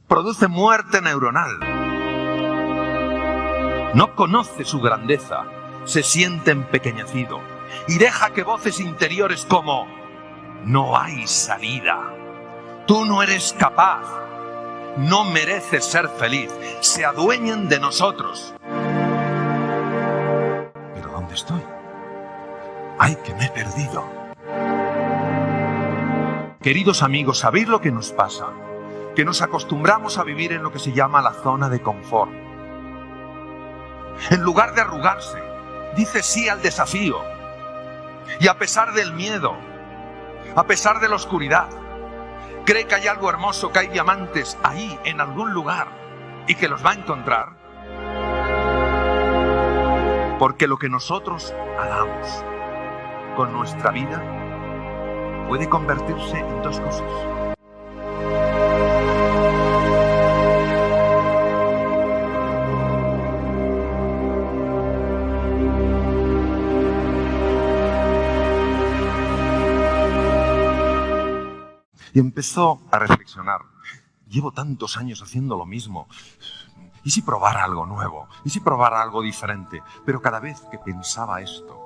produce muerte neuronal. No conoce su grandeza, se siente empequeñecido y deja que voces interiores como «No hay salida, tú no eres capaz, no mereces ser feliz», se adueñen de nosotros. ¿Pero dónde estoy? ¡Ay, que me he perdido! Queridos amigos, ¿sabéis lo que nos pasa? Que nos acostumbramos a vivir en lo que se llama la zona de confort. En lugar de arrugarse, dice sí al desafío. Y a pesar del miedo, a pesar de la oscuridad, cree que hay algo hermoso, que hay diamantes ahí en algún lugar y que los va a encontrar. Porque lo que nosotros hagamos con nuestra vida puede convertirse en dos cosas. Y empezó a reflexionar. Llevo tantos años haciendo lo mismo. ¿Y si probara algo nuevo? ¿Y si probara algo diferente? Pero cada vez que pensaba esto,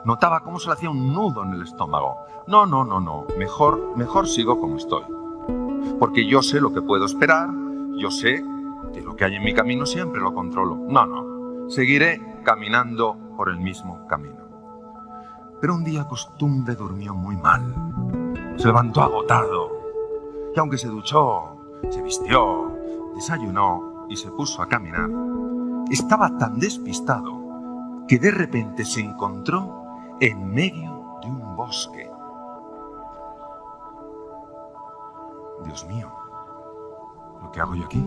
notaba cómo se le hacía un nudo en el estómago. No. Mejor sigo como estoy. Porque yo sé lo que puedo esperar. Yo sé que lo que hay en mi camino siempre lo controlo. No. Seguiré caminando por el mismo camino. Pero un día Costumbre durmió muy mal. Se levantó agotado. Y aunque se duchó, se vistió, desayunó y se puso a caminar, estaba tan despistado que de repente se encontró en medio de un bosque. Dios mío, ¿lo que hago yo aquí?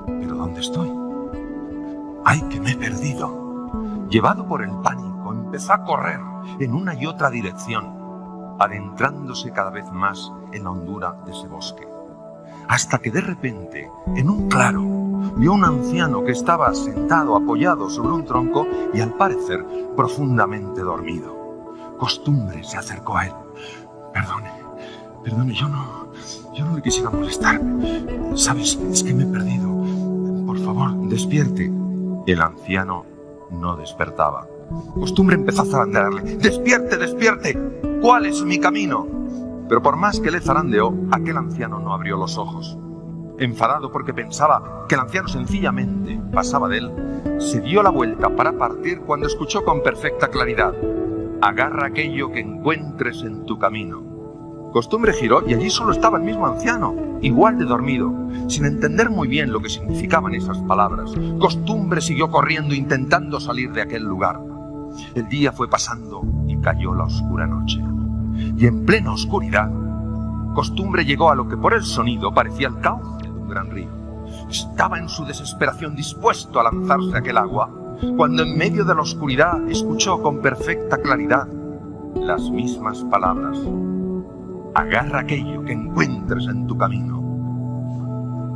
¿Pero dónde estoy? ¡Ay, que me he perdido! Llevado por el pánico, empezó a correr en una y otra dirección, adentrándose cada vez más en la hondura de ese bosque. Hasta que de repente, en un claro, vio a un anciano que estaba sentado apoyado sobre un tronco y al parecer profundamente dormido. Costumbre se acercó a él. Perdone, yo no le quisiera molestar. ¿Sabes? Es que me he perdido. Por favor, despierte. El anciano no despertaba. Costumbre empezó a zarandearle. ¡Despierte! ¿Cuál es mi camino? Pero por más que le zarandeó, aquel anciano no abrió los ojos. Enfadado porque pensaba que el anciano sencillamente pasaba de él, se dio la vuelta para partir cuando escuchó con perfecta claridad: «Agarra aquello que encuentres en tu camino». Costumbre giró y allí solo estaba el mismo anciano, igual de dormido, sin entender muy bien lo que significaban esas palabras. Costumbre siguió corriendo intentando salir de aquel lugar. El día fue pasando y cayó la oscura noche. Y en plena oscuridad, Costumbre llegó a lo que por el sonido parecía el cauce de un gran río. Estaba en su desesperación dispuesto a lanzarse a aquel agua, cuando en medio de la oscuridad escuchó con perfecta claridad las mismas palabras: «Agarra aquello que encuentres en tu camino».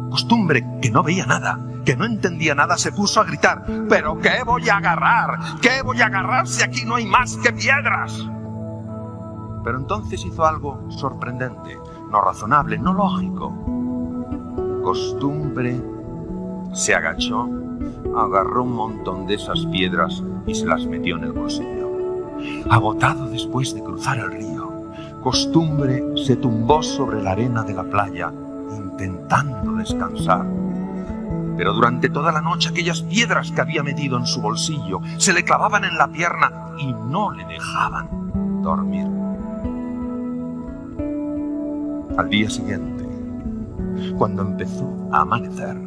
Costumbre, que no veía nada, que no entendía nada, se puso a gritar: «¿Pero qué voy a agarrar? ¿Qué voy a agarrar si aquí no hay más que piedras?». Pero entonces hizo algo sorprendente, no razonable, no lógico. Costumbre se agachó, agarró un montón de esas piedras y se las metió en el bolsillo. Agotado después de cruzar el río, Costumbre se tumbó sobre la arena de la playa, intentando descansar. Pero durante toda la noche aquellas piedras que había metido en su bolsillo se le clavaban en la pierna y no le dejaban dormir. Al día siguiente, cuando empezó a amanecer,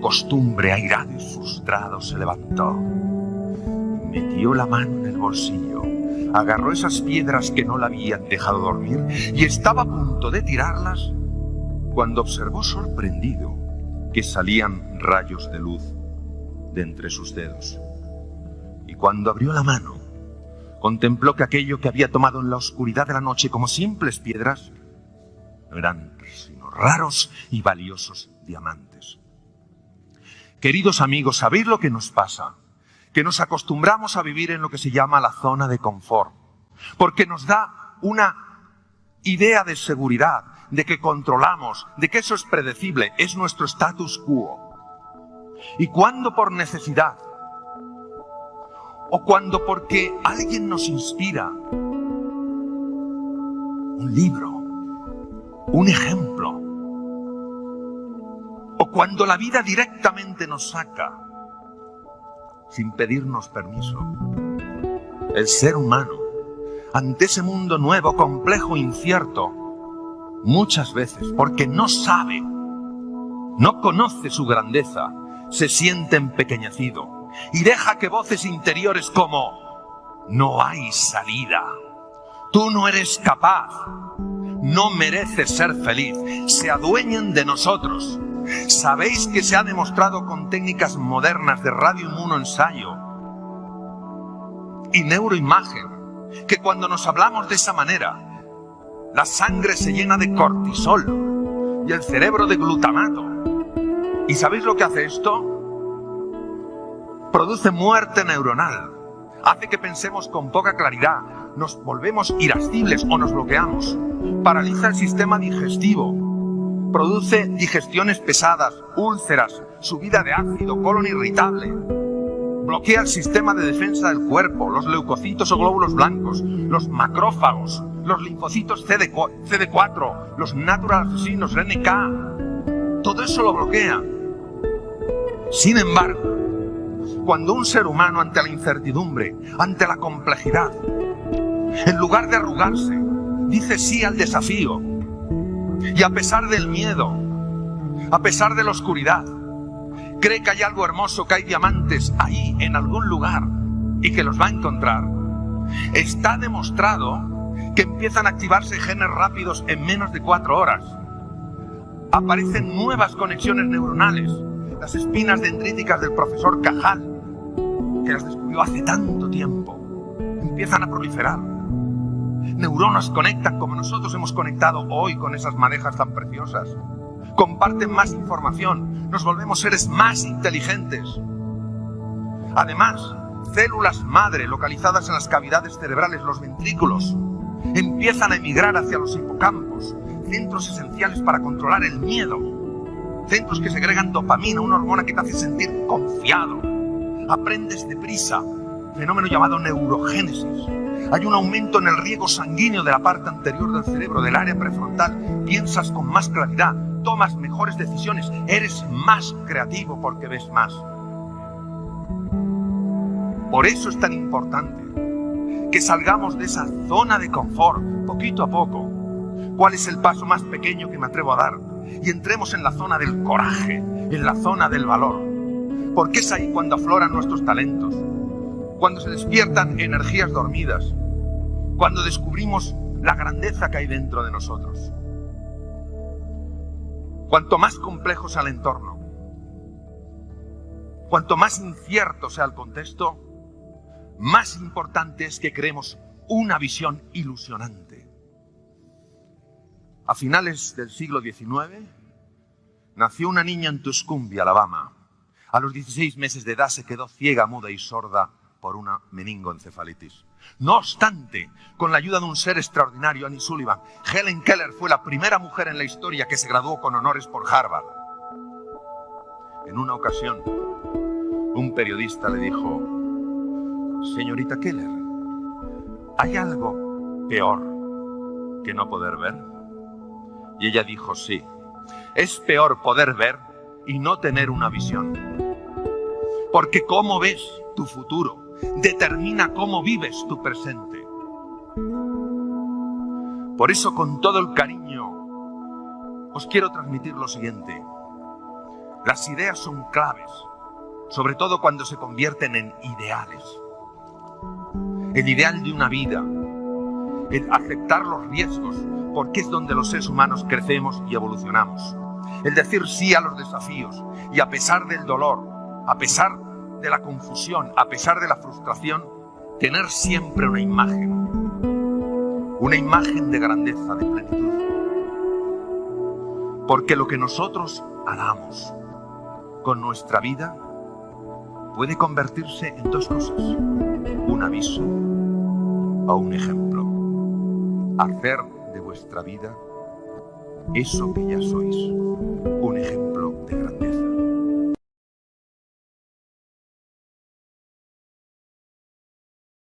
Costumbre, airado y frustrado, se levantó, metió la mano en el bolsillo, agarró esas piedras que no la habían dejado dormir y estaba a punto de tirarlas cuando observó sorprendido que salían rayos de luz de entre sus dedos. Y cuando abrió la mano, contempló que aquello que había tomado en la oscuridad de la noche como simples piedras no eran sino raros y valiosos diamantes. Queridos amigos, ¿sabéis lo que nos pasa? Que nos acostumbramos a vivir en lo que se llama la zona de confort, porque nos da una idea de seguridad, de que controlamos, de que eso es predecible, es nuestro status quo. Y cuando por necesidad, o cuando porque alguien nos inspira, un libro, un ejemplo, o cuando la vida directamente nos saca, sin pedirnos permiso, el ser humano, ante ese mundo nuevo, complejo, incierto, muchas veces, porque no sabe, no conoce su grandeza, se siente empequeñecido y deja que voces interiores como: no hay salida, tú no eres capaz, no mereces ser feliz, se adueñen de nosotros. ¿Sabéis que se ha demostrado con técnicas modernas de radioinmunoensayo y neuroimagen que cuando nos hablamos de esa manera, la sangre se llena de cortisol y el cerebro de glutamato? ¿Y sabéis lo que hace esto? Produce muerte neuronal, hace que pensemos con poca claridad, nos volvemos irascibles o nos bloqueamos, paraliza el sistema digestivo, produce digestiones pesadas, úlceras, subida de ácido, colon irritable, bloquea el sistema de defensa del cuerpo, los leucocitos o glóbulos blancos, los macrófagos, los linfocitos CD4, los natural assassinos, NK, todo eso lo bloquea. Sin embargo, cuando un ser humano ante la incertidumbre, ante la complejidad, en lugar de arrugarse, dice sí al desafío, y a pesar del miedo, a pesar de la oscuridad, cree que hay algo hermoso, que hay diamantes ahí en algún lugar y que los va a encontrar, está demostrado que empiezan a activarse genes rápidos en menos de 4 horas. Aparecen nuevas conexiones neuronales, las espinas dendríticas del profesor Cajal, que las descubrió hace tanto tiempo, empiezan a proliferar. Neuronas conectan como nosotros hemos conectado hoy con esas madejas tan preciosas. Comparten más información, nos volvemos seres más inteligentes. Además, células madre localizadas en las cavidades cerebrales, los ventrículos, empiezan a emigrar hacia los hipocampos, centros esenciales para controlar el miedo, centros que segregan dopamina, una hormona que te hace sentir confiado. Aprendes deprisa, fenómeno llamado neurogénesis. Hay un aumento en el riego sanguíneo de la parte anterior del cerebro, del área prefrontal. Piensas con más claridad, tomas mejores decisiones, eres más creativo porque ves más. Por eso es tan importante que salgamos de esa zona de confort, poquito a poco. ¿Cuál es el paso más pequeño que me atrevo a dar? Y entremos en la zona del coraje, en la zona del valor. Porque es ahí cuando afloran nuestros talentos, cuando se despiertan energías dormidas, cuando descubrimos la grandeza que hay dentro de nosotros. Cuanto más complejo sea el entorno, cuanto más incierto sea el contexto, más importante es que creemos una visión ilusionante. A finales del siglo XIX, nació una niña en Tuscumbia, Alabama. A los 16 meses de edad se quedó ciega, muda y sorda por una meningoencefalitis. No obstante, con la ayuda de un ser extraordinario, Annie Sullivan, Helen Keller fue la primera mujer en la historia que se graduó con honores por Harvard. En una ocasión, un periodista le dijo: señorita Keller, ¿hay algo peor que no poder ver? Y ella dijo: sí, es peor poder ver y no tener una visión. Porque cómo ves tu futuro determina cómo vives tu presente. Por eso, con todo el cariño, os quiero transmitir lo siguiente. Las ideas son claves, sobre todo cuando se convierten en ideales. El ideal de una vida, el aceptar los riesgos, porque es donde los seres humanos crecemos y evolucionamos. El decir sí a los desafíos y a pesar del dolor, a pesar de la confusión, a pesar de la frustración, tener siempre una imagen de grandeza, de plenitud. Porque lo que nosotros hagamos con nuestra vida puede convertirse en 2 cosas: un aviso o un ejemplo. Hacer de vuestra vida eso que ya sois, un ejemplo